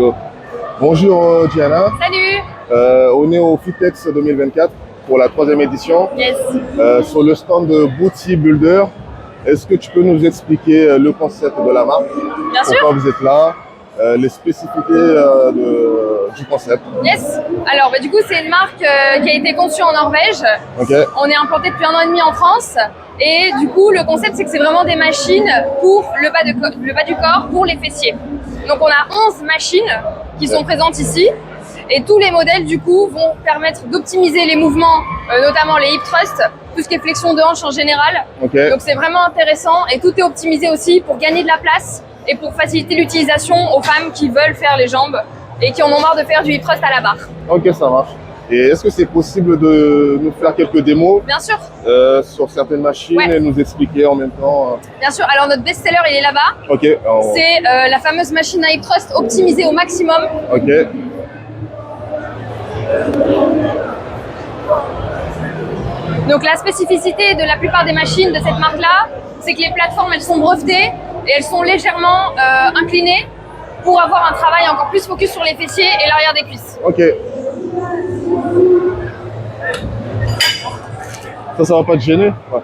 go. Bonjour Diana. Salut. On est au Fitex 2024 pour la 3e édition. Yes. Sur le stand de Booty Builder. Est-ce que tu peux nous expliquer le concept de la marque? Bien sûr. Pourquoi vous êtes là? Les spécificités du concept. Yes. Alors du coup c'est une marque qui a été conçue en Norvège. Okay. On est implanté depuis 1 an et demi en France. Et du coup le concept c'est que c'est vraiment des machines pour le bas du corps, pour les fessiers. Donc on a 11 machines qui sont présentes ici. Et tous les modèles du coup vont permettre d'optimiser les mouvements, notamment les hip thrusts, tout ce qui est flexion de hanche en général. Okay. Donc c'est vraiment intéressant et tout est optimisé aussi pour gagner de la place et pour faciliter l'utilisation aux femmes qui veulent faire les jambes et qui en ont marre de faire du hip thrust à la barre. Ok, ça marche. Et est-ce que c'est possible de nous faire quelques démos? Bien sûr. Sur certaines machines, Ouais. et nous expliquer en même temps? Bien sûr. Alors notre best-seller il est là-bas. Ok. C'est la fameuse machine à hip thrust optimisée au maximum. Ok. Donc la spécificité de la plupart des machines de cette marque-là, c'est que les plateformes elles sont brevetées et elles sont légèrement inclinées pour avoir un travail encore plus focus sur les fessiers et l'arrière des cuisses. Ok. Ça va pas te gêner? Ouais.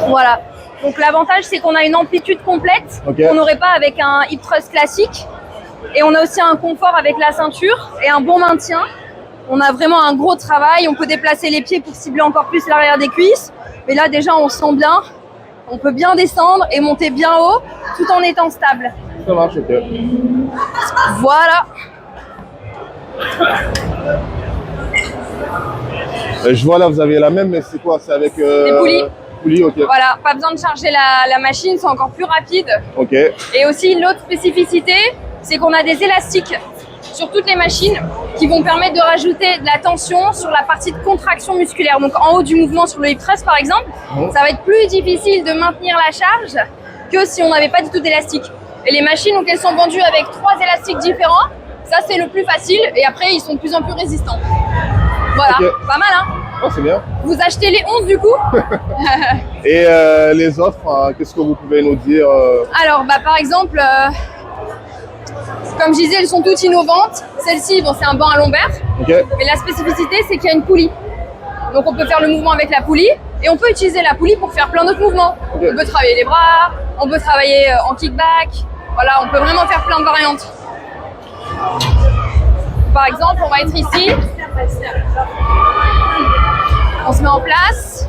Voilà. Donc l'avantage c'est qu'on a une amplitude complète Ok. qu'on n'aurait pas avec un hip thrust classique. Et on a aussi un confort avec la ceinture et un bon maintien. On a vraiment un gros travail. On peut déplacer les pieds pour cibler encore plus l'arrière des cuisses. Mais là déjà on se sent bien. On peut bien descendre et monter bien haut tout en étant stable. Ça marche, ok. Voilà. Je vois là, vous avez la même, mais c'est quoi? C'est avec Des poulies. Poulies, ok. Voilà, pas besoin de charger la machine, c'est encore plus rapide. Ok. Et aussi l'autre spécificité, c'est qu'on a des élastiques sur toutes les machines qui vont permettre de rajouter de la tension sur la partie de contraction musculaire. Donc en haut du mouvement sur le hip thrust par exemple, ça va être plus difficile de maintenir la charge que si on n'avait pas du tout d'élastique. Et les machines, donc elles sont vendues avec 3 élastiques différents. Ça c'est le plus facile et après ils sont de plus en plus résistants. Voilà, Ok. pas mal hein. Oh, c'est bien. Vous achetez les 11 du coup. Et les offres, hein, qu'est-ce que vous pouvez nous dire? Alors par exemple, comme je disais, elles sont toutes innovantes. Celle-ci, bon, c'est un banc à lombaire. Ok. Mais la spécificité, c'est qu'il y a une poulie. Donc on peut faire le mouvement avec la poulie et on peut utiliser la poulie pour faire plein d'autres mouvements. Ok. On peut travailler les bras, on peut travailler en kickback. Voilà, on peut vraiment faire plein de variantes. Par exemple, on va être ici. On se met en place.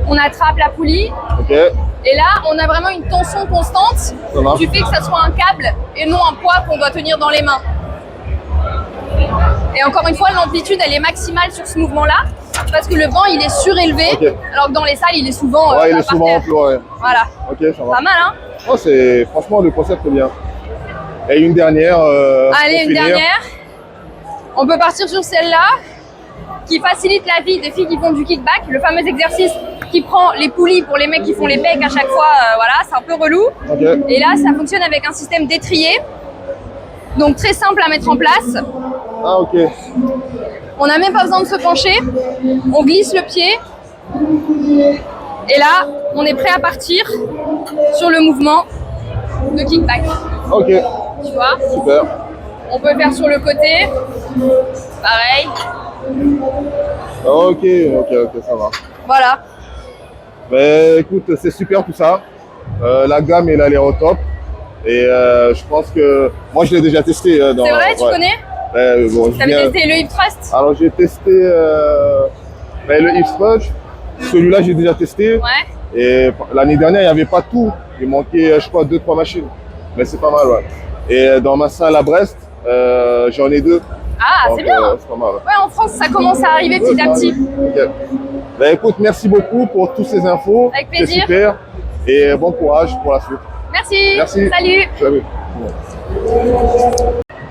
On attrape la poulie. Ok. Et là, on a vraiment une tension constante Ça marche. du fait que ça soit un câble et non un poids qu'on doit tenir dans les mains. Et encore une fois, l'amplitude, elle est maximale sur ce mouvement-là parce que le banc, il est surélevé, Ok. alors que dans les salles, il est souvent Ouais, il est par souvent terre. en flot, ouais. Voilà, Ok, ça pas va. mal, hein? Oh, franchement, le concept est bien. Et une dernière. Allez, pour une finir. dernière. On peut partir sur celle-là, qui facilite la vie des filles qui font du kickback, le fameux exercice qui prend les poulies pour les mecs qui font les pecs à chaque fois, voilà, c'est un peu relou. Ok. Et là, ça fonctionne avec un système d'étrier, donc très simple à mettre en place. Ah, ok. On n'a même pas besoin de se pencher, on glisse le pied, et là, on est prêt à partir sur le mouvement de kickback. Ok. Tu vois, Super. on peut faire sur le côté, pareil, Ok, ça va. voilà. Ben, écoute, c'est super tout ça. La gamme, elle a l'air au top. Et je pense que moi, je l'ai déjà testé. C'est vrai, tu ouais. connais? Bon, je T'avais viens- testé le hip thrust? Alors, j'ai testé le hip thrust. Celui-là, j'ai déjà testé. Ouais. Et l'année dernière, il n'y avait pas tout. Il manquait, je crois, 2-3 machines. Mais c'est pas mal, ouais. Et dans ma salle à Brest, j'en ai 2. Ah, Donc, c'est bien. c'est pas mal. Ouais. Ouais, en France, ça commence à arriver petit à petit. Ok. Ben, écoute, merci beaucoup pour toutes ces infos. Avec C'est plaisir. super. Et bon courage pour la suite. Merci. Merci. Salut. Salut.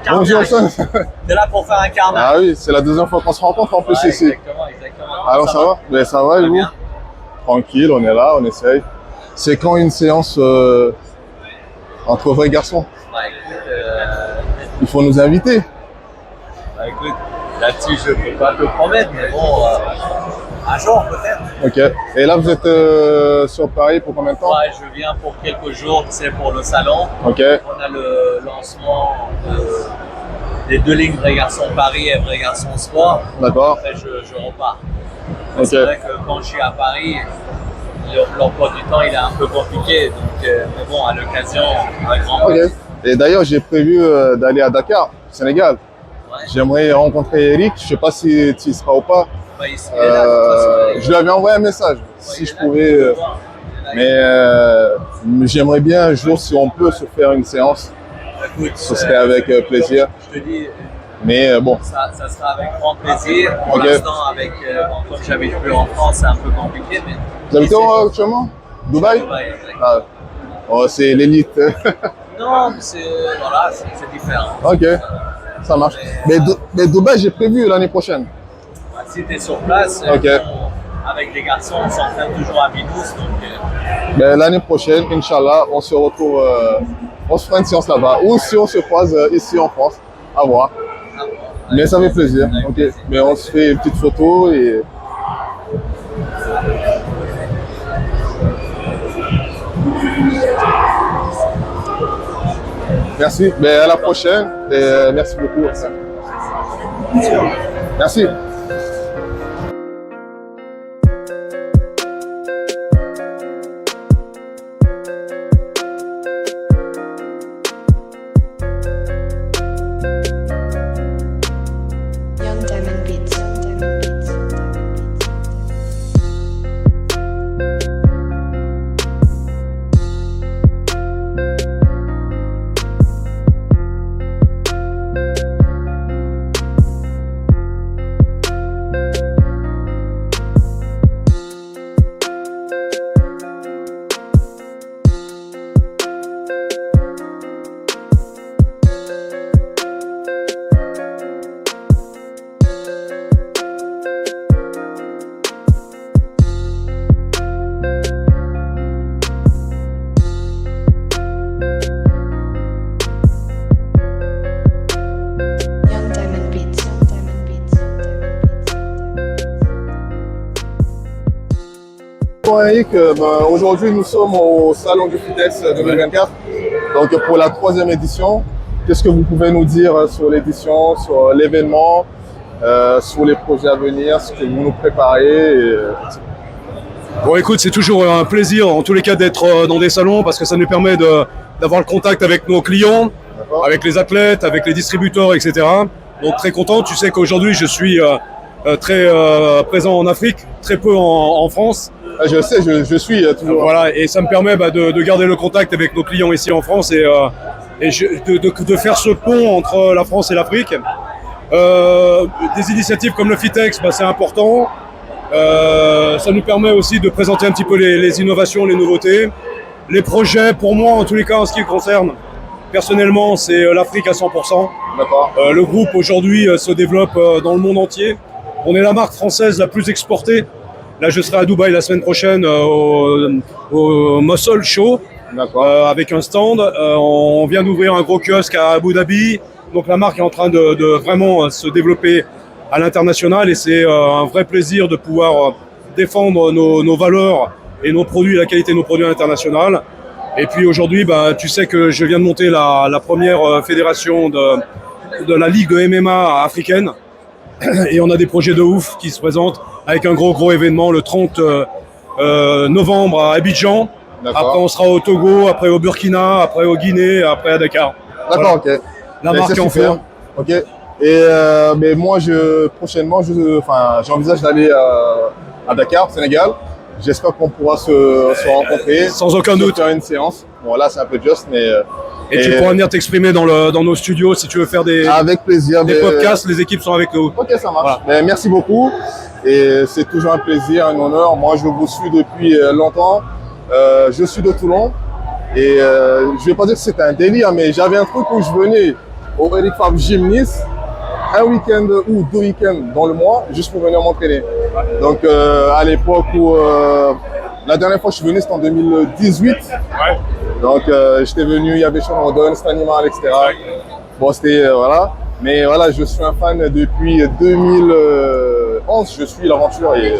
Bonjour, Sam. T'es là pour faire un carnage. Ah oui, c'est la deuxième fois qu'on se rencontre en plus ici. Exactement, exactement. Alors ça va? Ben, ça va et Très vous? bien. Tranquille, on est là, on essaye. C'est quand une séance entre vrais garçons? Bah écoute, Il faut nous inviter. là-dessus je peux pas te promettre, mais bon, un jour peut-être. Ok. Et là, vous êtes sur Paris pour combien de temps? Ouais, je viens pour quelques jours, c'est pour le salon. Ok. On a le lancement des 2 lignes Vrai Garçon Paris et Vrai Garçon Sport. D'accord. Après, je repars. Ok. C'est vrai que quand je suis à Paris, l'emploi du temps il est un peu compliqué. Donc, mais bon, à l'occasion, un grand Ok. Et d'ailleurs, j'ai prévu d'aller à Dakar, Sénégal. Ouais. J'aimerais rencontrer Eric. Je sais pas si tu y seras ou pas. Bah, il est là, de toute façon. Je lui avais envoyé un message. Si je pouvais. Mais j'aimerais bien un jour, si on peut, se faire une séance. Écoute, Ce serait avec plaisir. Je te dis, Mais bon. ça sera avec grand plaisir. Pour Ok. l'instant, avec comme j'habite plus en France, c'est un peu compliqué. Mais Vous habitez où actuellement? Dubaï? Dubaï, exact. Ah. Oh, c'est l'élite. Non, mais c'est différent. Ok, ça marche. Mais Dubaï, j'ai prévu l'année prochaine. Si tu es sur place, Ok. avec les garçons, on s'entraîne toujours à Binous. Donc, Mais l'année prochaine, Inch'Allah, on se retrouve, on se fera une séance là-bas. Ou si on se croise ici en France, à voir. Mais ça fait plaisir. Ok. Mais on se fait une petite photo et. Merci. Mais à la prochaine. Et merci beaucoup. Merci. Young Diamond Beats. Young Diamond Beats. Bon, Eric, aujourd'hui nous sommes au Salon du FITEX 2024, donc pour la 3e édition. Qu'est-ce que vous pouvez nous dire sur l'édition, sur l'événement, sur les projets à venir, ce que vous nous préparez Bon, écoute, c'est toujours un plaisir en tous les cas d'être dans des salons parce que ça nous permet d'avoir le contact avec nos clients, D'accord. avec les athlètes, avec les distributeurs, etc. Donc très content. Tu sais qu'aujourd'hui je suis très présent en Afrique, très peu en France. Ah, je sais, je suis toujours. Voilà, et ça me permet de garder le contact avec nos clients ici en France et de faire ce pont entre la France et l'Afrique. Des initiatives comme le FITEX, c'est important. Ça nous permet aussi de présenter un petit peu les innovations, les nouveautés. Les projets, pour moi, en tous les cas, en ce qui me concerne, personnellement, c'est l'Afrique à 100%. D'accord. Le groupe, aujourd'hui, se développe dans le monde entier. On est la marque française la plus exportée. Là, je serai à Dubaï la semaine prochaine au Muscle Show D'accord. avec un stand. On vient d'ouvrir un gros kiosque à Abu Dhabi. Donc la marque est en train de vraiment se développer à l'international et c'est un vrai plaisir de pouvoir défendre nos valeurs et nos produits, la qualité de nos produits à l'international. Et puis aujourd'hui, tu sais que je viens de monter la première fédération de la Ligue de MMA africaine. Et on a des projets de ouf qui se présentent avec un gros événement le 30 novembre à Abidjan. D'accord. Après on sera au Togo, après au Burkina, après au Guinée, après à Dakar. D'accord, Voilà. ok. La Mais marque c'est est en super. forme. Ok. Et mais moi, prochainement, j'envisage d'aller à Dakar, Sénégal. J'espère qu'on pourra se rencontrer. Sans aucun se doute. faire une séance. Bon, là, c'est un peu juste, mais. Et tu pourras venir t'exprimer dans nos studios si tu veux faire des Avec plaisir. des mais- podcasts, les équipes sont avec nous. Ok, ça marche. Voilà. Mais merci beaucoup. Et c'est toujours un plaisir, un honneur. Moi, je vous suis depuis longtemps. Je suis de Toulon. Et je vais pas dire que c'était un délire, mais j'avais un truc où je venais au Eric Favre Gym Nice un week-end ou 2 week-ends dans le mois, juste pour venir m'entraîner. Donc à l'époque où La dernière fois que je suis venu, c'était en 2018. Ouais. Donc, j'étais venu, il y avait Sean Rodon, Stan Animal, etc. Bon, c'était, voilà. Mais voilà, je suis un fan depuis 2011. Je suis l'aventure et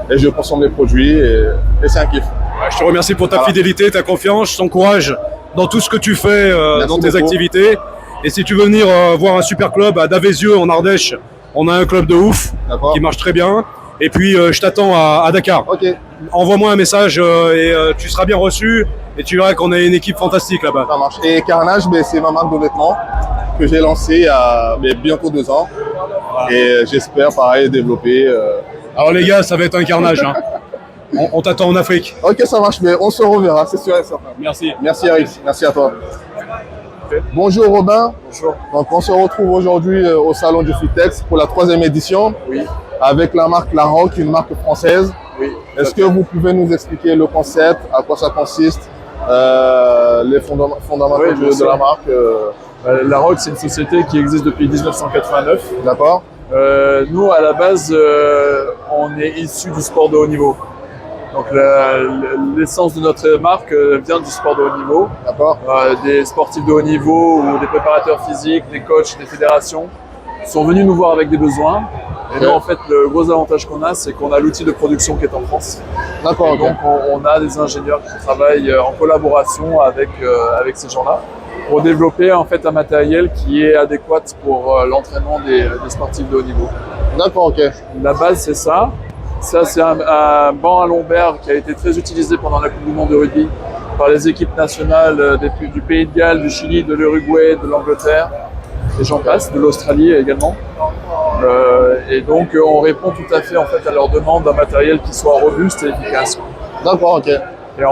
je consomme les produits et c'est un kiff. Ouais, je te remercie pour ta fidélité, ta confiance, ton courage dans tout ce que tu fais dans tes beaucoup. activités. Et si tu veux venir voir un super club à Davesieux en Ardèche, on a un club de ouf qui marche très bien. Et puis je t'attends à Dakar. Ok, Envoie-moi un message et tu seras bien reçu. Et tu verras qu'on est une équipe fantastique là-bas. ça marche. Et Carnage, ben, c'est ma marque de vêtements que j'ai lancée il y a bientôt 2 ans. Et j'espère, pareil, développer. Alors les gars, ça va être un carnage. Hein. On t'attend en Afrique. Ok, ça marche, mais on se reverra, c'est sûr et certain. Merci. Merci Eric, merci à toi. Bonjour Robin. Bonjour. Donc on se retrouve aujourd'hui au salon du Fitex pour la 3e édition. Oui. Avec la marque La Roque, une marque française. Oui. Est-ce que vous pouvez nous expliquer le concept, à quoi ça consiste, les fondamentaux Oui, bien de sûr. la marque La Roque, c'est une société qui existe depuis 1989. D'accord. Nous, à la base, on est issu du sport de haut niveau. Donc l'essence de notre marque vient du sport de haut niveau. D'accord. Des sportifs de haut niveau ou des préparateurs physiques, des coachs, des fédérations sont venus nous voir avec des besoins. Et nous, en fait, le gros avantage qu'on a, c'est qu'on a l'outil de production qui est en France. D'accord, Et ok. donc, on a des ingénieurs qui travaillent en collaboration avec ces gens-là pour développer en fait un matériel qui est adéquat pour l'entraînement des sportifs de haut niveau. D'accord, ok. La base, c'est ça. Ça, c'est un banc à lombaire qui a été très utilisé pendant la Coupe du Monde de rugby par les équipes nationales du Pays de Galles, du Chili, de l'Uruguay, de l'Angleterre, et j'en passe, de l'Australie également. Et donc, on répond tout à fait en fait à leur demande d'un matériel qui soit robuste et efficace. D'accord, ok. Et en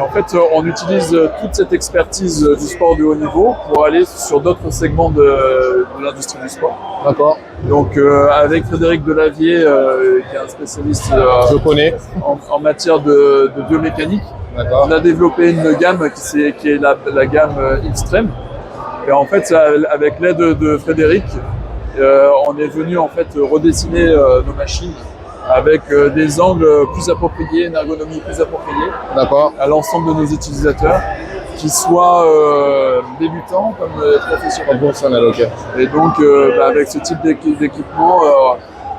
fait, on utilise toute cette expertise du sport de haut niveau pour aller sur d'autres segments de l'industrie du sport. D'accord. Donc, avec Frédéric Delavier, qui est un spécialiste Je connais. en matière de biomécanique, D'accord. on a développé une gamme qui est la gamme Xtreme. Et en fait, avec l'aide de Frédéric, on est venu en fait redessiner nos machines avec des angles plus appropriés, une ergonomie plus appropriée D'accord. à l'ensemble de nos utilisateurs, qu'ils soient débutants comme professionnels. Professionnel, ok. Et donc, avec ce type d'équipement,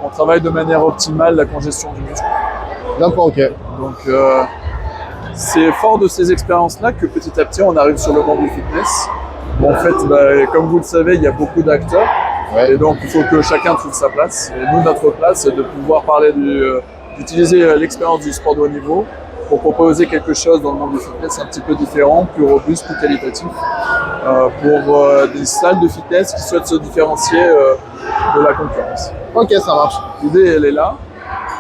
on travaille de manière optimale la congestion du muscle. D'accord, ok. Donc, c'est fort de ces expériences-là que petit à petit, on arrive sur le monde du fitness. En fait, comme vous le savez, il y a beaucoup d'acteurs. Ouais. Et donc, il faut que chacun trouve sa place. Et nous, notre place, c'est de pouvoir parler d'utiliser l'expérience du sport de haut niveau pour proposer quelque chose dans le monde du fitness un petit peu différent, plus robuste, plus qualitatif, pour des salles de fitness qui souhaitent se différencier de la concurrence. Ok, ça marche. L'idée, elle est là.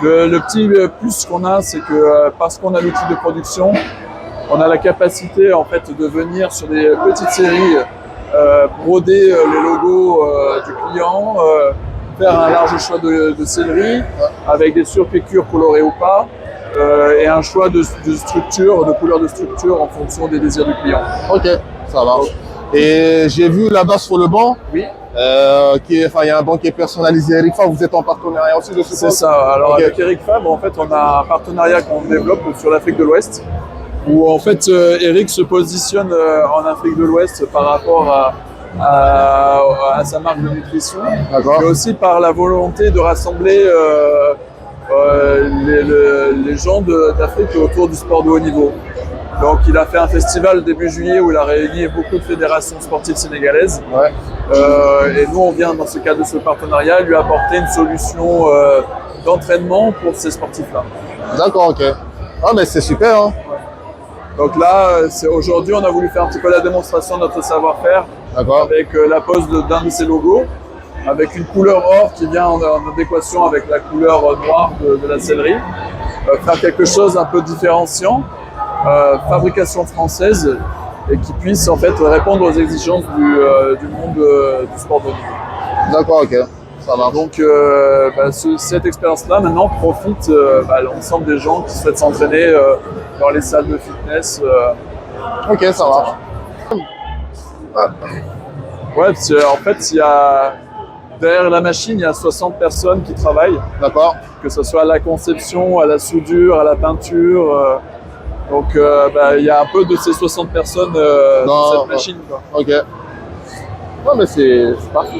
Le petit plus qu'on a, c'est que parce qu'on a l'outil de production, on a la capacité en fait de venir sur des petites séries, broder les logos du client, faire un large choix de sellerie avec des surpiqûres colorées ou pas, et un choix de structure, de couleur de structure en fonction des désirs du client. Ok, ça marche. Et j'ai vu là-bas sur le banc, Oui, il y a un banc qui est personnalisé. Eric Favre, vous êtes en partenariat aussi, je suppose? c'est ça. Alors Ok. avec Eric Fabre, en fait, on a un partenariat qu'on développe sur l'Afrique de l'Ouest, où en fait Eric se positionne en Afrique de l'Ouest par rapport à sa marque de nutrition, D'accord. mais aussi par la volonté de rassembler les gens d'Afrique autour du sport de haut niveau. Donc il a fait un festival début juillet où il a réuni beaucoup de fédérations sportives sénégalaises. Ouais. Et nous, on vient dans ce cadre de ce partenariat lui apporter une solution d'entraînement pour ces sportifs-là. D'accord, ok. Ah, mais c'est super, hein. Donc là, aujourd'hui, on a voulu faire un petit peu la démonstration de notre savoir-faire D'accord. avec la pose d'un de ces logos, avec une couleur or qui vient en adéquation avec la couleur noire de la sellerie. Faire quelque chose un peu différenciant, fabrication française, et qui puisse en fait répondre aux exigences du monde du sport de haut niveau. D'accord, ok. Ça marche. Donc cette expérience-là maintenant profite à l'ensemble des gens qui souhaitent s'entraîner dans les salles de fitness. Ok, ça marche. Ouais, parce que, en fait, il y a Derrière la machine, il y a 60 personnes qui travaillent, D'accord. que ce soit à la conception, à la soudure, à la peinture. Donc, il y a un peu de ces 60 personnes dans cette machine, quoi. Ok. Non, mais c'est parfait.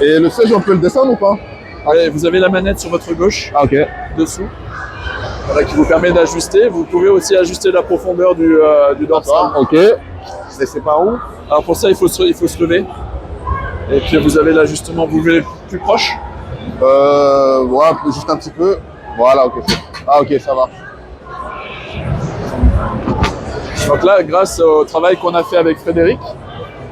Et le siège, on peut le descendre ou pas? Ouais, vous avez la manette sur votre gauche, Ah, ok. dessous, voilà, qui vous permet d'ajuster. Vous pouvez aussi ajuster la profondeur du dorsal. Ok. Et c'est par où? Alors pour ça, il faut se lever. Et puis vous avez l'ajustement, vous voulez plus proche? Ouais, juste un petit peu. Voilà, ok. Ah, ok, ça va. Donc là, grâce au travail qu'on a fait avec Frédéric,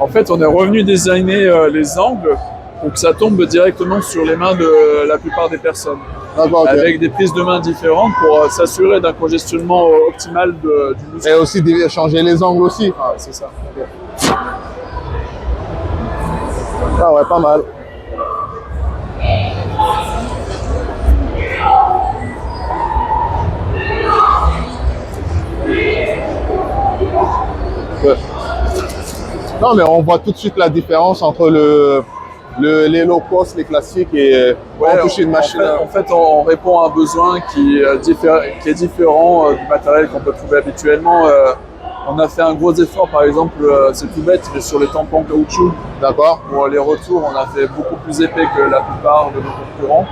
en fait, on est revenu designer les angles pour que ça tombe directement sur les mains de la plupart des personnes. D'accord, ok. Avec des prises de main différentes pour s'assurer d'un congestionnement optimal du muscle. Et aussi changer les angles aussi. Ah, c'est ça. Ah ouais, pas mal. Ouais. Non, mais on voit tout de suite la différence entre les low cost, les classiques et Ouais, toucher une machine. En fait, on répond à un besoin qui est différent du matériel qu'on peut trouver habituellement. On a fait un gros effort, par exemple, c'est tout bête, mais sur les tampons caoutchouc, D'accord. pour les retours, on a fait beaucoup plus épais que la plupart de nos concurrents.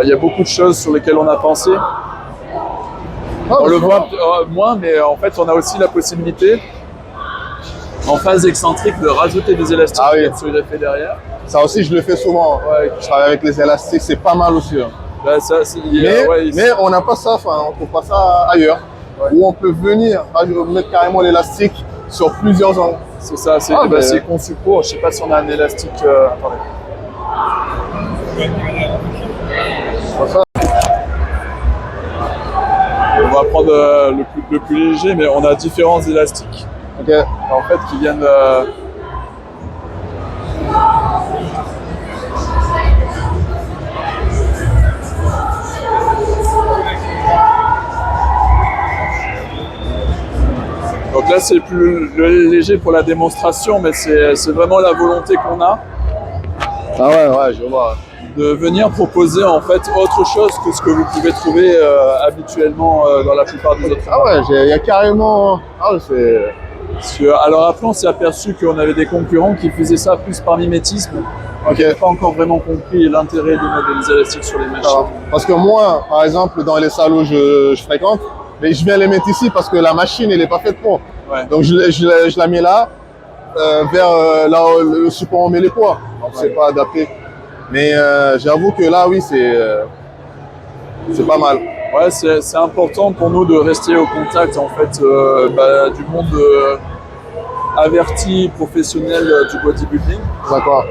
Il y a beaucoup de choses sur lesquelles on a pensé. Ah, On mais le c'est voit bon. moins, mais en fait, on a aussi la possibilité, en phase excentrique, de rajouter des élastiques Ah oui. qui viennent se greffer derrière. Ça aussi, je le fais souvent. Ouais. Je travaille avec les élastiques, c'est pas mal aussi. Hein. Là, ça, Mais on n'a pas ça, enfin, on trouve pas ça ailleurs. Ouais. Où on peut venir mettre carrément l'élastique sur plusieurs angles. c'est ça, c'est Ah, mais- c'est conçu pour. Je sais pas si on a un élastique. Attendez. Comme ça. On va prendre le plus léger, mais on a différents élastiques Ok. en fait qui viennent. Donc là, c'est plus léger pour la démonstration, mais c'est vraiment la volonté qu'on a Ah ouais, je vois. de venir proposer en fait autre chose que ce que vous pouvez trouver habituellement dans la plupart des autres. Ah ouais, il y a carrément. Ah ouais, c'est. Parce que, alors après, on s'est aperçu qu'on avait des concurrents qui faisaient ça plus par mimétisme. Ok. On n'a pas encore vraiment compris l'intérêt de mettre des élastiques sur les Ça va. machines. Parce que moi, par exemple, dans les salles où je fréquente, mais je viens les mettre ici parce que la machine, elle n'est pas faite pour. Ouais. Donc je la mets là, vers là où le support où on met les poids. Donc c'est pas adapté. Mais j'avoue que là, oui, c'est pas mal. Ouais, c'est important pour nous de rester au contact en fait du monde averti, professionnel du bodybuilding. D'accord.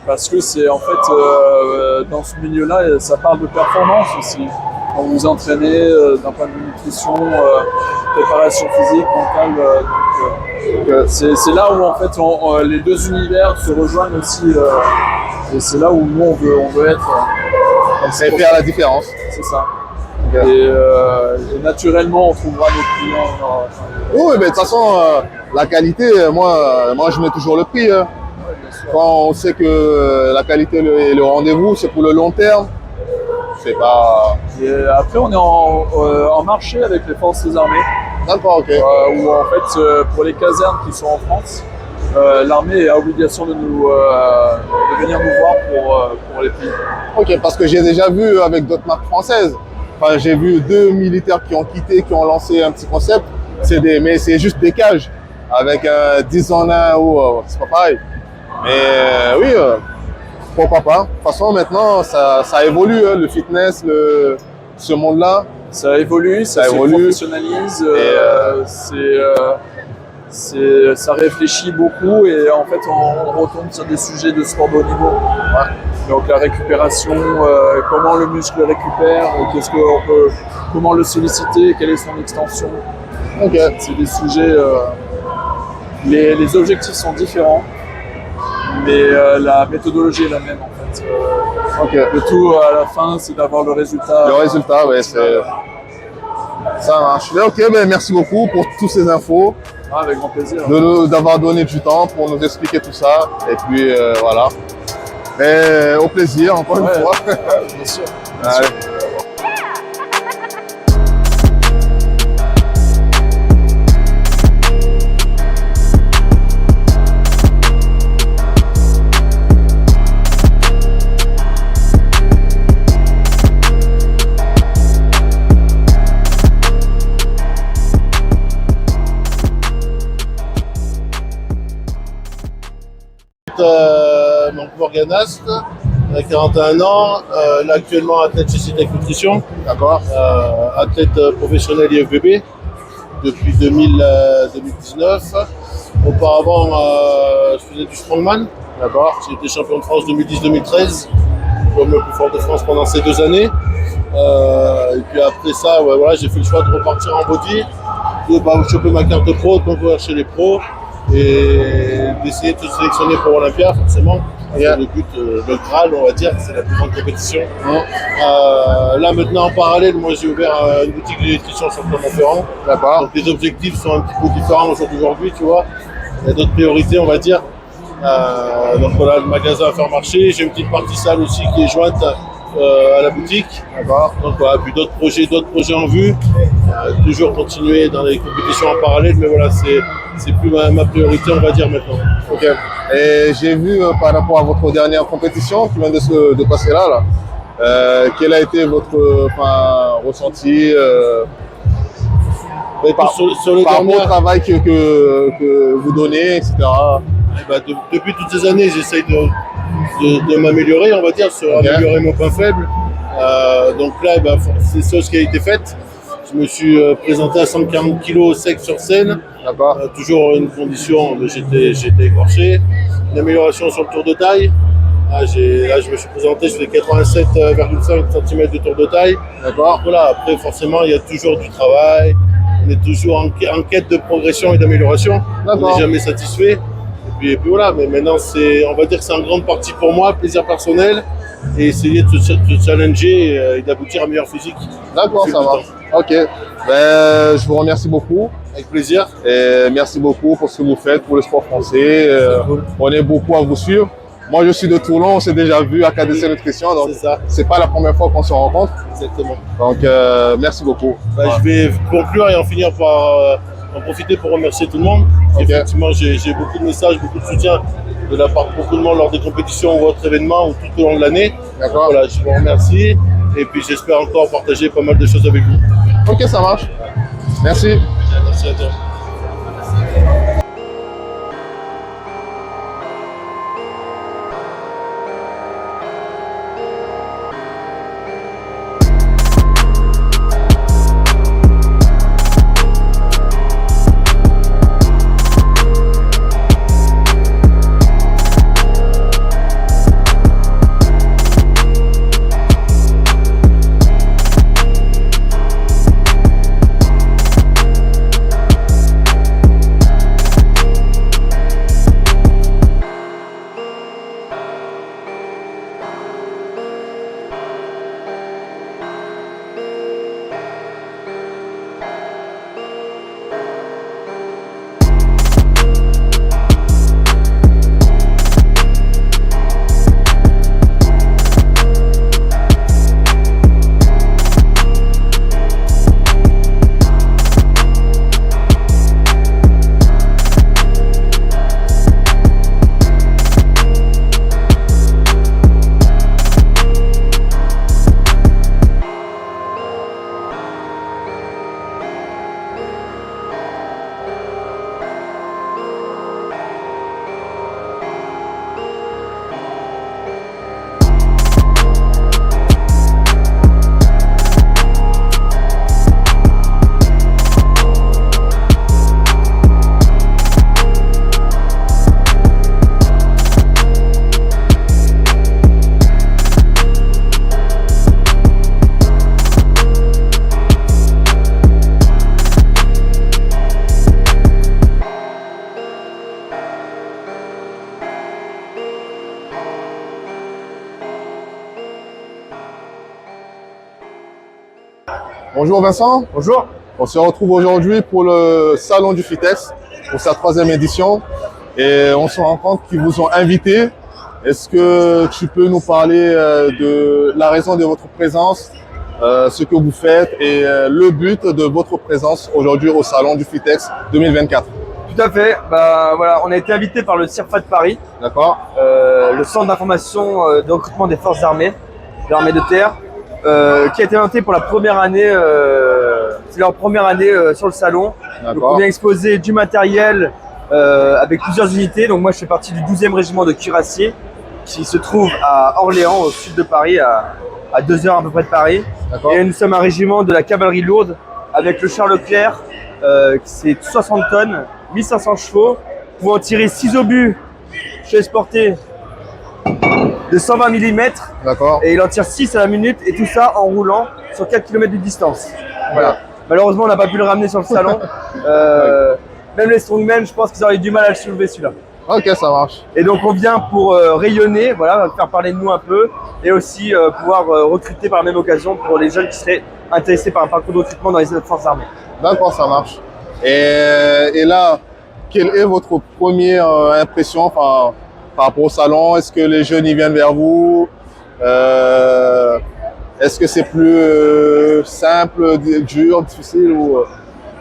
Parce que c'est en fait dans ce milieu-là, ça parle de performance aussi. Quand vous vous entraînez d'un point de vue nutrition, préparation physique, mentale, c'est là où en fait les deux univers se rejoignent aussi. Et c'est là où nous on veut être. C'est faire la différence. C'est ça. Ok. Et naturellement, on trouvera nos clients. Oui, mais de toute façon, la qualité, moi, je mets toujours le prix. Hein. Quand on sait que la qualité est le rendez-vous, c'est pour le long terme. C'est pas. Et après, on est en marché avec les forces armées, D'accord, ok. où en fait, pour les casernes qui sont en France, l'armée a obligation de venir nous voir pour les prix. Ok, parce que j'ai déjà vu avec d'autres marques françaises. Enfin, j'ai vu 2 militaires qui ont quitté, qui ont lancé un petit concept. Mais c'est juste des cages avec 10 en 1 ou c'est pas pareil. Mais oui, pourquoi pas. De toute façon, maintenant, ça évolue, hein, le fitness, ce monde-là. Ça évolue, ça se évolue. professionnalise, ça réfléchit beaucoup et en fait on retombe sur des sujets de sport de haut niveau. Donc la récupération, comment le muscle récupère, comment le solliciter, quelle est son extension. Ok. C'est des sujets. Les objectifs sont différents, mais la méthodologie est la même en fait. Ok. Le tout à la fin, c'est d'avoir le résultat. Le résultat, ouais, Ça marche. Mais ok, ben merci beaucoup pour toutes ces infos, Ah, avec grand plaisir. d'avoir donné du temps pour nous expliquer tout ça. Et puis voilà. Et au plaisir, encore une Ouais. fois. Bien sûr. Allez. Donc Morgan Ast, 41 ans, là actuellement athlète chez Citec Nutrition, D'accord. athlète professionnel IFBB depuis 2019. Auparavant, je faisais du strongman. D'accord. J'ai été champion de France 2010-2013, comme le plus fort de France pendant ces 2 années. Et puis après ça, ouais, voilà, j'ai fait le choix de repartir en body, de choper ma carte pro, de concourir chez les pros et d'essayer de se sélectionner pour Olympia, forcément. Yeah. Le but, le Graal, on va dire, c'est la plus grande compétition. Mmh. Là maintenant, en parallèle, moi j'ai ouvert une boutique de nutrition sur Clermont-Ferrand. D'accord. Donc les objectifs sont un petit peu différents au jour d'aujourd'hui, tu vois. Il y a d'autres priorités, on va dire. Donc voilà, le magasin à faire marcher. J'ai une petite partie salle aussi qui est jointe à la boutique. D'accord. Donc voilà, puis d'autres projets en vue. Toujours continuer dans les compétitions en parallèle, mais voilà, c'est plus ma priorité, on va dire maintenant. Ok. Et j'ai vu par rapport à votre dernière compétition qui vient de passer là, quel a été votre ressenti Mais par, sur les par rapport au dernières, travail que vous donnez, etc. depuis toutes ces années, j'essaye de m'améliorer, on va dire, améliorer mon point faible. Donc là, c'est ce qui a été fait. Je me suis présenté à 140 kg sec sur scène. D'accord. Toujours une condition, j'étais écorché. Une amélioration sur le tour de taille. Là, je me suis présenté, je fais 87,5 cm de tour de taille. D'accord. Voilà, après, forcément, il y a toujours du travail. On est toujours en quête de progression et d'amélioration. On D'accord. n'est jamais satisfait. Et puis voilà, mais maintenant, on va dire que c'est en grande partie pour moi, plaisir personnel, et essayer de se challenger et d'aboutir à un meilleur physique. D'accord, Depuis ça le va. temps. Ok. Ben, je vous remercie beaucoup. Avec plaisir. Et merci beaucoup pour ce que vous faites pour le sport français. cool. On est beaucoup à vous suivre. Moi, je suis de Toulon, on s'est déjà vu à KDC Nutrition, donc C'est ça, c'est pas la première fois qu'on se rencontre. exactement. Donc, merci beaucoup. Je vais conclure et en finir par en profiter pour remercier tout le monde. Ok. Effectivement, j'ai beaucoup de messages, beaucoup de soutien de la part de beaucoup de monde lors des compétitions ou autres événements ou tout au long de l'année. D'accord. Voilà, je vous remercie et puis j'espère encore partager pas mal de choses avec vous. Ok, ça marche. Merci. Merci à toi. Bonjour Vincent. Bonjour. On se retrouve aujourd'hui pour le Salon du Fitness, pour sa 3e édition. Et on se rend compte qu'ils vous ont invité. Est-ce que tu peux nous parler de la raison de votre présence, ce que vous faites et le but de votre présence aujourd'hui au Salon du Fitness 2024? Tout à fait. Bah, voilà, on a été invité par le CIRFA de Paris, D'accord. le centre d'information de recrutement des forces armées, de l'armée de terre, qui a été inventé pour la première année. C'est leur première année sur le salon. Donc on vient exposer du matériel avec plusieurs unités. Donc moi je fais partie du 12e régiment de cuirassiers qui se trouve à Orléans, au sud de Paris, à 2 heures à peu près de Paris. Et nous sommes un régiment de la cavalerie lourde avec le char Leclerc, c'est 60 tonnes, 1500 chevaux, pouvant tirer 6 obus chaise portée de 120 mm. Et il en tire 6 à la minute, et tout ça en roulant sur 4 km de distance. Voilà. Malheureusement, on n'a pas pu le ramener sur le salon. Même les strongmen, je pense qu'ils auraient du mal à le soulever celui-là. Ok, ça marche. Et donc on vient pour rayonner, voilà, faire parler de nous un peu, et aussi pouvoir recruter par la même occasion pour les jeunes qui seraient intéressés par un parcours de recrutement dans les forces armées. D'accord, ça marche. Et là, quelle est votre première impression par rapport au salon? Est-ce que les jeunes y viennent vers vous? Est-ce que c'est plus simple, dur, difficile ou...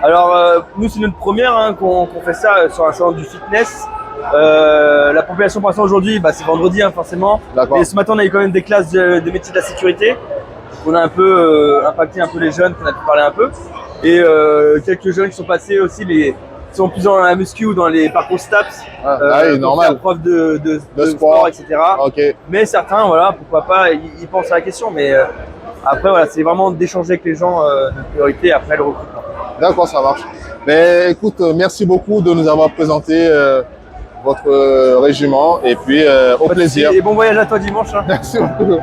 Alors, nous, c'est notre première qu'on fait ça sur un salon du fitness. La population pour l'instant aujourd'hui, c'est vendredi forcément. Mais ce matin, on a eu quand même des classes de métiers de la sécurité. On a un peu impacté un peu les jeunes, qu'on a pu parler un peu. Et quelques jeunes qui sont passés aussi, qui sont plus dans la muscu ou dans les parcours STAPS. Normal. Prof de sport, etc. Mais certains, voilà, pourquoi pas, ils pensent à la question. Mais après, voilà, c'est vraiment d'échanger avec les gens de priorité après le recrutement. D'accord, ça marche. Mais écoute, merci beaucoup de nous avoir présenté votre régiment et puis au plaisir. Et bon voyage à toi dimanche. Merci beaucoup.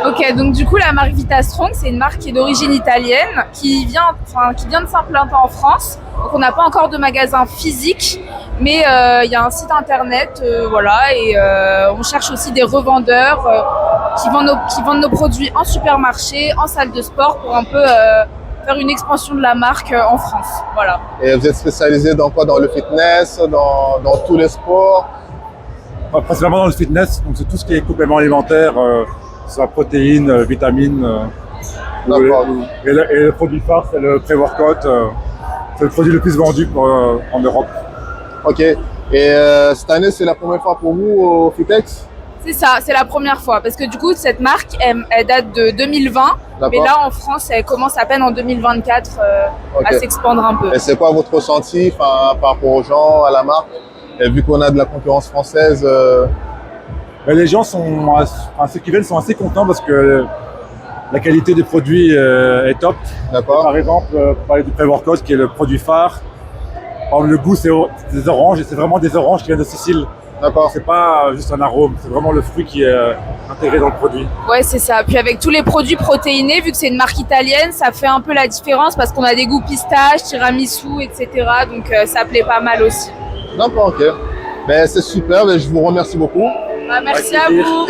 Ok, donc du coup la marque VitaStrong, c'est une marque qui est d'origine italienne, qui vient de s'implanter en France. Donc on n'a pas encore de magasin physique, mais il y a un site internet, voilà, et on cherche aussi des revendeurs qui vendent nos produits en supermarché, en salle de sport, pour un peu faire une expansion de la marque en France. Voilà. Et vous êtes spécialisé dans quoi? Dans le fitness, dans tous les sports? Principalement dans le fitness, donc c'est tout ce qui est complément alimentaire, soit protéines, vitamines. Et le produit phare, c'est le pré-workout. C'est le produit le plus vendu en Europe. Ok. Et cette année, c'est la première fois pour vous au Fitex? C'est ça, c'est la première fois. Parce que du coup, cette marque, elle date de 2020. Mais là, en France, elle commence à peine en 2024 à s'expandre un peu. Et c'est quoi votre ressenti par rapport aux gens, à la marque? Et vu qu'on a de la concurrence française, les gens ceux qui viennent sont assez contents parce que la qualité des produits est top. Par exemple, pour parler du pré-workout qui est le produit phare, le goût c'est des oranges et c'est vraiment des oranges qui viennent de Sicile. C'est pas juste un arôme, c'est vraiment le fruit qui est intégré dans le produit. Ouais, c'est ça. Puis avec tous les produits protéinés, vu que c'est une marque italienne, ça fait un peu la différence parce qu'on a des goûts pistache, tiramisu, etc. Donc ça plaît pas mal aussi. D'accord, ok. Ben, c'est super, je vous remercie beaucoup. Merci à vous.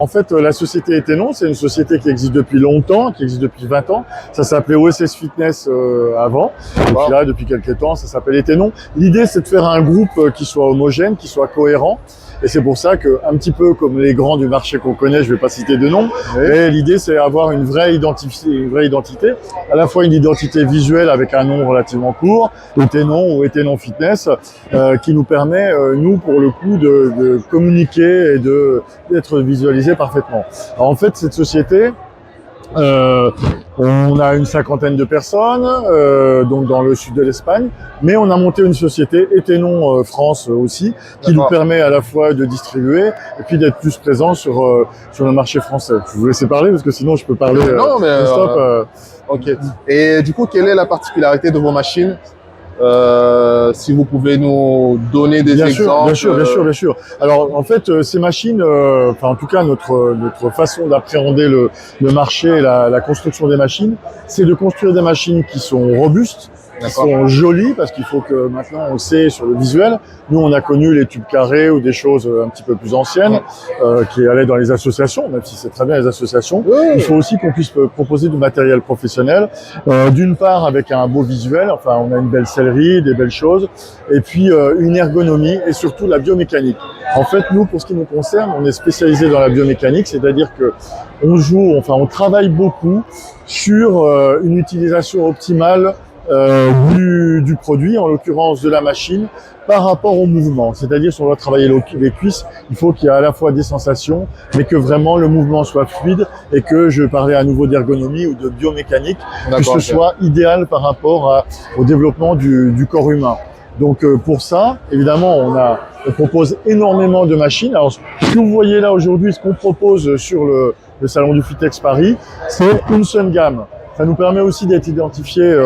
En fait, la société Etenon, c'est une société qui existe depuis longtemps, qui existe depuis 20 ans. Ça s'appelait OSS Fitness avant. Et puis là, depuis quelques temps, ça s'appelle Etenon. L'idée, c'est de faire un groupe qui soit homogène, qui soit cohérent. Et c'est pour ça que, un petit peu comme les grands du marché qu'on connaît, je vais pas citer de nom, mais l'idée, c'est avoir une vraie identité, à la fois une identité visuelle avec un nom relativement court, Etenon ou Etenon Fitness, qui nous permet, nous, pour le coup, de communiquer et d'être visualisé parfaitement. Alors, en fait, cette société, on a une 50aine de personnes, donc dans le sud de l'Espagne, mais on a monté une société Etenon France aussi, qui nous permet à la fois de distribuer et puis d'être plus présent sur le marché français. Je vous laisse parler parce que sinon je peux parler. Non, mais ok. Et du coup, quelle est la particularité de vos machines? Si vous pouvez nous donner des exemples. Bien sûr. Alors en fait, ces machines, enfin en tout cas notre façon d'appréhender le marché, et la construction des machines, c'est de construire des machines qui sont robustes, qui sont jolies, parce qu'il faut que maintenant on sait sur le visuel. Nous on a connu les tubes carrés ou des choses un petit peu plus anciennes qui allaient dans les associations, même si c'est très bien les associations. Il faut aussi qu'on puisse proposer du matériel professionnel, d'une part avec un beau visuel, enfin on a une belle sellerie, des belles choses, et puis une ergonomie et surtout la biomécanique. En fait, nous, pour ce qui nous concerne, on est spécialisé dans la biomécanique, c'est-à-dire que on travaille beaucoup sur une utilisation optimale du produit, en l'occurrence de la machine, par rapport au mouvement. C'est-à-dire, si on doit travailler les cuisses, il faut qu'il y ait à la fois des sensations, mais que vraiment le mouvement soit fluide et que, je parlais à nouveau d'ergonomie ou de biomécanique, que ce soit idéal par rapport au développement du corps humain. Donc pour ça, évidemment, on propose énormément de machines. Alors, ce que vous voyez là aujourd'hui, ce qu'on propose sur le salon du Fitex Paris, c'est une seule gamme. Ça nous permet aussi d'être identifiés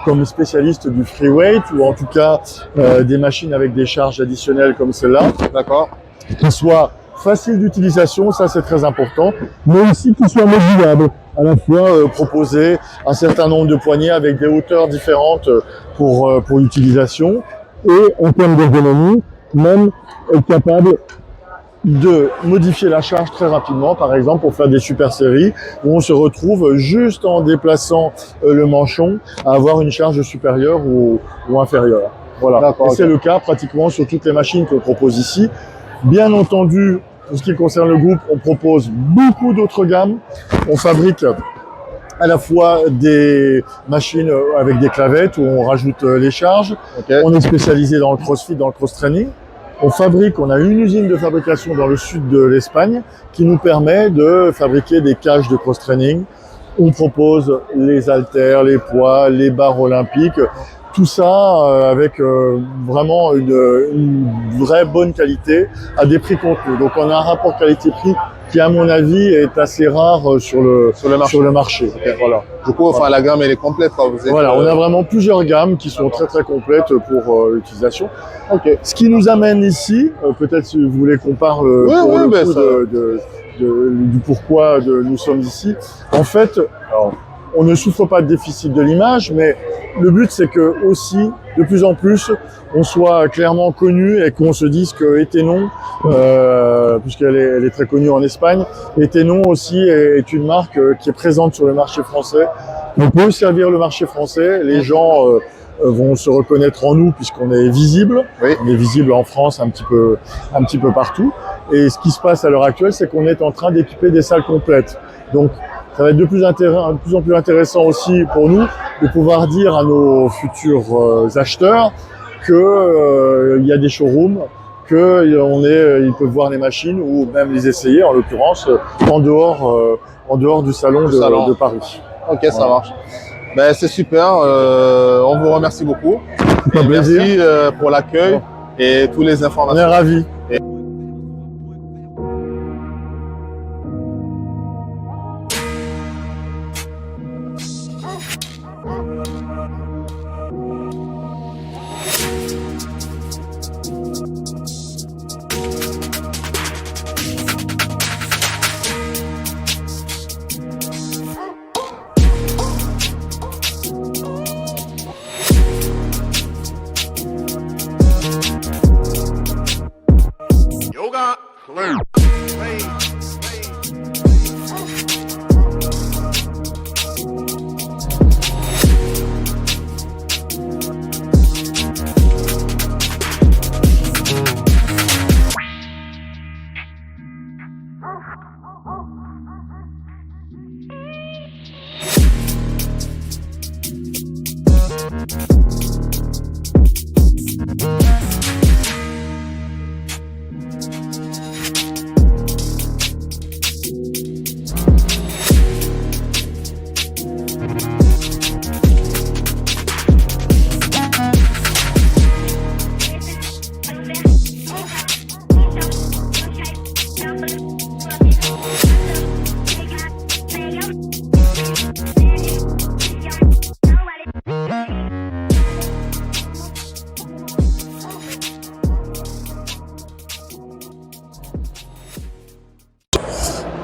comme spécialiste du free weight ou en tout cas des machines avec des charges additionnelles comme celle-là. D'accord. Qui soient faciles d'utilisation, ça c'est très important, mais aussi qui soient modulables. À la fois proposer un certain nombre de poignées avec des hauteurs différentes pour l'utilisation et en termes d'ergonomie, même être capable de modifier la charge très rapidement, par exemple pour faire des super séries où on se retrouve juste en déplaçant le manchon à avoir une charge supérieure ou inférieure. Voilà. Et c'est le cas pratiquement sur toutes les machines qu'on propose ici. Bien entendu, pour ce qui concerne le groupe, on propose beaucoup d'autres gammes. On fabrique à la fois des machines avec des clavettes où on rajoute les charges. On est spécialisé dans le crossfit, dans le cross-training. On a une usine de fabrication dans le sud de l'Espagne qui nous permet de fabriquer des cages de cross-training. On propose les haltères, les poids, les barres olympiques. Tout ça avec vraiment une vraie bonne qualité à des prix contenus. Donc on a un rapport qualité-prix qui, à mon avis, est assez rare sur le marché. Voilà. Du coup, enfin, la gamme elle est complète. Quoi. Vous êtes, voilà, on a vraiment plusieurs gammes qui sont très très complètes pour l'utilisation. Ce qui nous amène ici, peut-être si vous voulez qu'on parle du pourquoi nous sommes ici. En fait, alors, on ne souffre pas de déficit de l'image, mais le but c'est que aussi, de plus en plus, on soit clairement connu et qu'on se dise que Etenon, puisqu'elle est très connue en Espagne, Etenon aussi est une marque qui est présente sur le marché français. On peut servir le marché français, les gens vont se reconnaître en nous puisqu'on est visible. Oui. On est visible en France un petit peu partout. Et ce qui se passe à l'heure actuelle, c'est qu'on est en train d'équiper des salles complètes. Donc, ça va être de plus en plus intéressant aussi pour nous de pouvoir dire à nos futurs acheteurs que il y a des showrooms, ils peuvent voir les machines ou même les essayer, en l'occurrence, en dehors du salon de Paris. Ok, ça marche. Ben, c'est super. On vous remercie beaucoup. Merci pour l'accueil et toutes les informations. On est ravis. Yoga, clear.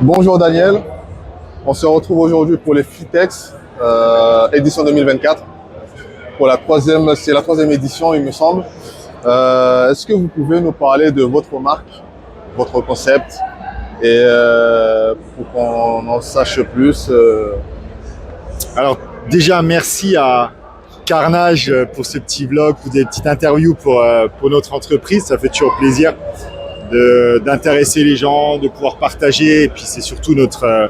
Bonjour Daniel, on se retrouve aujourd'hui pour les Fitex édition 2024. C'est la troisième édition il me semble. Est-ce que vous pouvez nous parler de votre marque, votre concept et pour qu'on en sache plus Alors déjà merci à Carnage pour ce petit vlog ou des petites interviews pour notre entreprise, ça fait toujours plaisir d'intéresser les gens, de pouvoir partager, et puis c'est surtout notre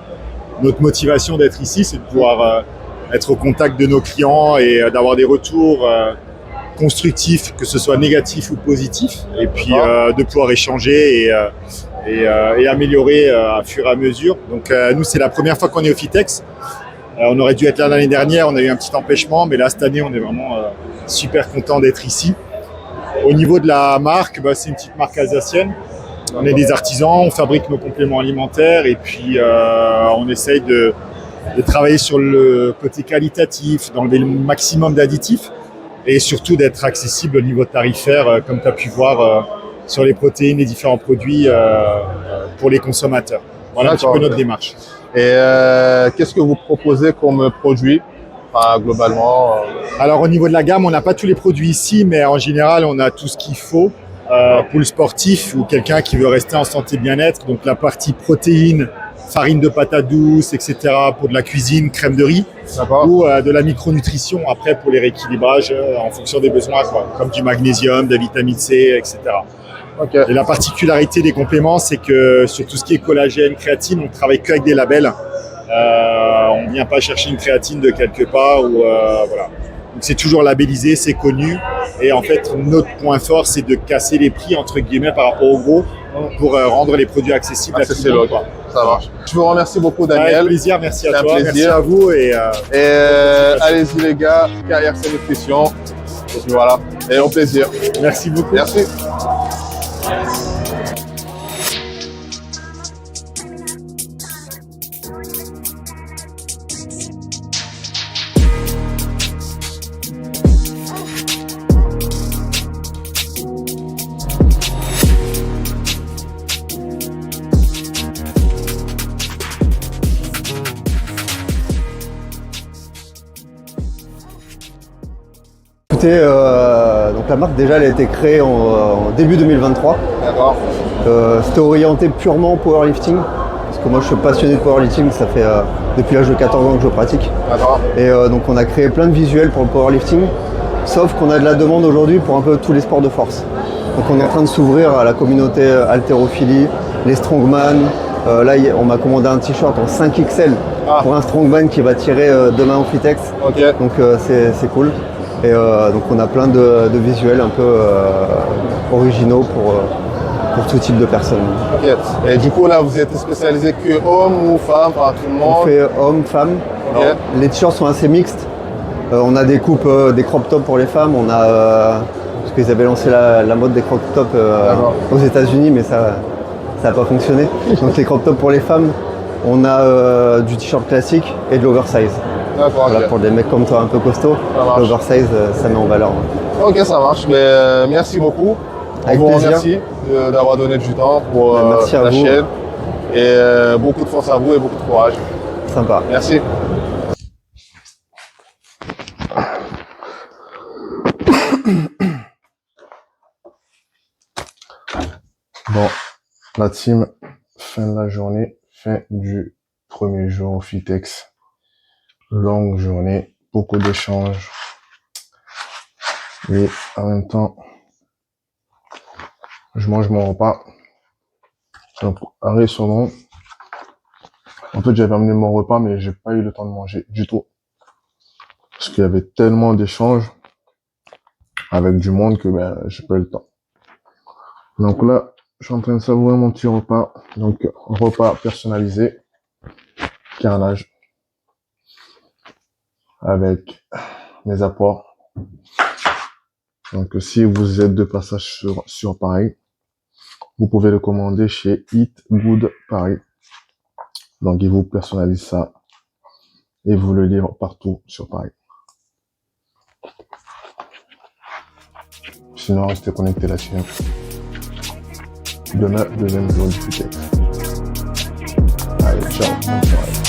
motivation d'être ici, c'est de pouvoir être au contact de nos clients et d'avoir des retours constructifs, que ce soit négatifs ou positifs, et puis de pouvoir échanger et améliorer à fur et à mesure. Donc nous c'est la première fois qu'on est au Fitex. On aurait dû être là l'année dernière, on a eu un petit empêchement, mais là cette année on est vraiment super content d'être ici. Au niveau de la marque, c'est une petite marque alsacienne. On est des artisans, on fabrique nos compléments alimentaires et puis on essaye de travailler sur le côté qualitatif, d'enlever le maximum d'additifs et surtout d'être accessible au niveau tarifaire, comme tu as pu voir sur les protéines, les différents produits pour les consommateurs. Voilà un petit peu notre démarche. Et qu'est-ce que vous proposez comme produit globalement Alors au niveau de la gamme, on n'a pas tous les produits ici, mais en général, on a tout ce qu'il faut pour le sportif ou quelqu'un qui veut rester en santé bien-être. Donc la partie protéines, farine de patate douce, etc. pour de la cuisine, crème de riz, ou de la micronutrition après pour les rééquilibrages en fonction des besoins, comme du magnésium, de la vitamine C, etc. Okay. Et la particularité des compléments, c'est que sur tout ce qui est collagène, créatine, on travaille qu'avec des labels. On ne vient pas chercher une créatine de quelque part ou voilà. Donc c'est toujours labellisé, c'est connu. Et en fait, notre point fort, c'est de casser les prix entre guillemets par rapport au gros pour rendre les produits accessibles à tout le monde. Ça marche. Je vous remercie beaucoup, Daniel. Avec plaisir, merci à toi, merci à vous et allez-y les gars, KRC Nutrition. Et puis voilà. Et au plaisir. Merci beaucoup. Merci. Écoutez, donc la marque déjà elle a été créée en début 2023. D'accord. C'était orienté purement powerlifting, parce que moi je suis passionné de powerlifting, ça fait depuis l'âge de 14 ans que je pratique. D'accord. Et donc on a créé plein de visuels pour le powerlifting, sauf qu'on a de la demande aujourd'hui pour un peu tous les sports de force. Donc on est en train de s'ouvrir à la communauté haltérophilie, les strongman. Là on m'a commandé un t-shirt en 5XL pour un strongman qui va tirer demain au Fitex. Okay. Donc c'est cool. Et donc on a plein de visuels un peu originaux pour tout type de personnes. Okay. Et du coup là vous êtes spécialisé que hommes ou femmes, tout le monde? On fait hommes, femmes. Okay. Les t-shirts sont assez mixtes. On a des coupes, des crop tops pour les femmes. On a parce qu'ils avaient lancé la mode des crop tops aux États-Unis, mais ça n'a pas fonctionné. Donc les crop tops pour les femmes, on a du t-shirt classique et de l'oversize. D'accord. Voilà, pour des mecs comme toi un peu costauds, l'oversize ça met en valeur. Ok, ça marche. Mais merci beaucoup. Avec plaisir. Merci d'avoir donné du temps pour la chaîne. Et beaucoup de force à vous et beaucoup de courage. Sympa. Merci. Bon, la team, fin de la journée, fin du premier jour au Fitex. Longue journée, beaucoup d'échanges. Et en même temps, je mange mon repas. Donc, arrêt saumon. En fait, j'avais amené mon repas, mais j'ai pas eu le temps de manger du tout. Parce qu'il y avait tellement d'échanges. avec du monde que ben, j'ai pas eu le temps. Donc là, je suis en train de savourer mon petit repas. Donc, repas personnalisé, carrelage, avec mes apports. Donc, si vous êtes de passage sur Paris, vous pouvez le commander chez Eat Good Paris. Donc, ils vous personnalisent ça et vous le livrent partout sur Paris. Sinon, restez connectés là-dessus. Demain, deuxième jour du Futex. Allez, ciao, bonne soirée.